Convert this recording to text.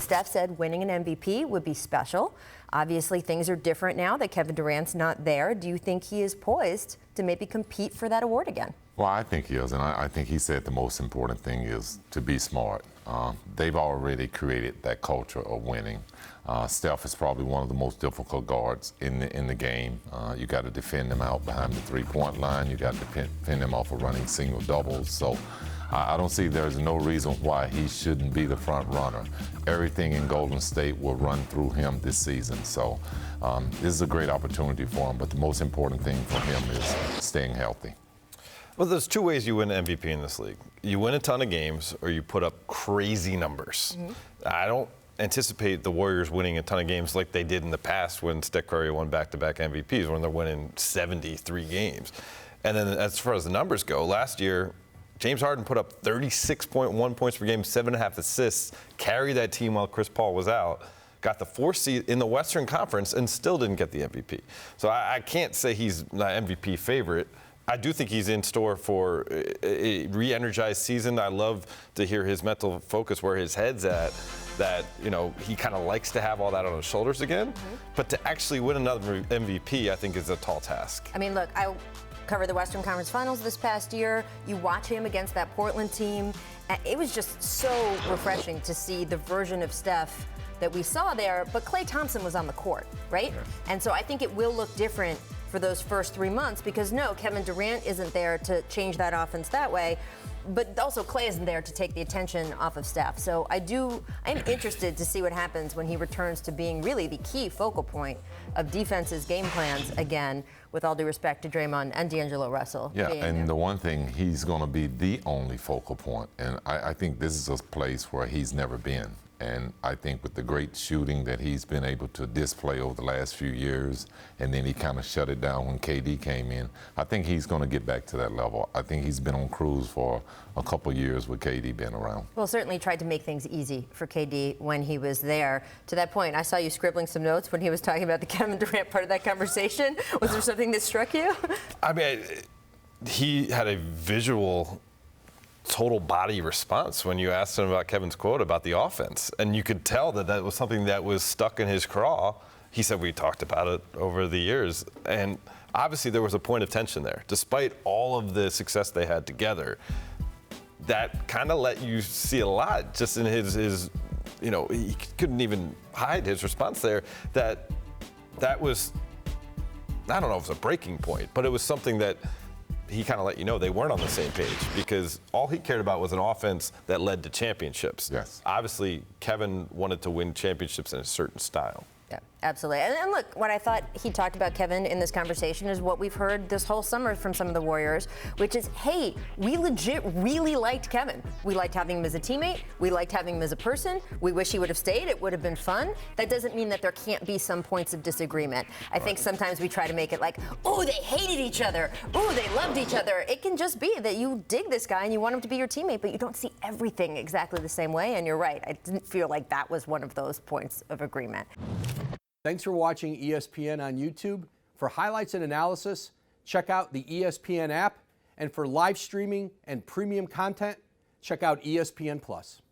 Steph said winning an MVP would be special. Obviously, things are different now that Kevin Durant's not there. Do you think he is poised to maybe compete for that award again? Well, I think he is, and I think he said the most important thing is to be smart. They've already created that culture of winning. Steph is probably one of the most difficult guards in the game. You got to defend him out behind the three-point line. You got to defend him off of running single doubles. So I don't see there's no reason why he shouldn't be the front runner. Everything in Golden State will run through him this season. So this is a great opportunity for him, but the most important thing for him is staying healthy. Well, there's two ways you win MVP in this league. You win a ton of games or you put up crazy numbers. I don't anticipate the Warriors winning a ton of games like they did in the past when Steph Curry won back-to-back MVPs, when they're winning 73 games. And then as far as the numbers go, last year, James Harden put up 36.1 points per game, 7.5 assists, carried that team while Chris Paul was out, got the 4th seed in the Western Conference, and still didn't get the MVP. So I can't say he's an MVP favorite. I do think he's in store for a re-energized season. I love to hear his mental focus, where his head's at, that, you know, he kind of likes to have all that on his shoulders again. But to actually win another MVP, I think, is a tall task. I mean, look, I covered the Western Conference Finals this past year. You watch him against that Portland team. It was just so refreshing to see the version of Steph that we saw there, but Klay Thompson was on the court, right? Yes. And so I think it will look different for those first 3 months, because no, Kevin Durant isn't there to change that offense that way, but also Klay isn't there to take the attention off of Steph. So I'm interested to see what happens when he returns to being really the key focal point of defense's game plans again, with all due respect to Draymond and D'Angelo Russell. Yeah, and the one thing, he's going to be the only focal point, and I think this is a place where he's never been. And I think with the great shooting that he's been able to display over the last few years, and then he kind of shut it down when KD came in, I think he's going to get back to that level. I think he's been on cruise for a couple years with KD being around. Well, certainly tried to make things easy for KD when he was there. To that point, I saw you scribbling some notes when he was talking about the Kevin Durant part of that conversation. Was there something that struck you? I mean, he had a visual total body response when you asked him about Kevin's quote about the offense. And you could tell that that was something that was stuck in his craw. He said we talked about it over the years. And obviously there was a point of tension there. Despite all of the success they had together, that kind of let you see a lot just in his, you know, he couldn't even hide his response there. That was, I don't know if it was a breaking point, but it was something that he kind of let you know they weren't on the same page, because all he cared about was an offense that led to championships. Yes. Obviously, Kevin wanted to win championships in a certain style. Yeah, absolutely. And look, what I thought he talked about, Kevin, in this conversation is what we've heard this whole summer from some of the Warriors, which is, hey, we legit really liked Kevin. We liked having him as a teammate. We liked having him as a person. We wish he would have stayed. It would have been fun. That doesn't mean that there can't be some points of disagreement. I think sometimes we try to make it like, oh, they hated each other. Oh, they loved each other. It can just be that you dig this guy and you want him to be your teammate, but you don't see everything exactly the same way. And you're right. I didn't feel like that was one of those points of agreement. Thanks for watching ESPN on YouTube. For highlights and analysis, check out the ESPN app. And for live streaming and premium content, check out ESPN Plus.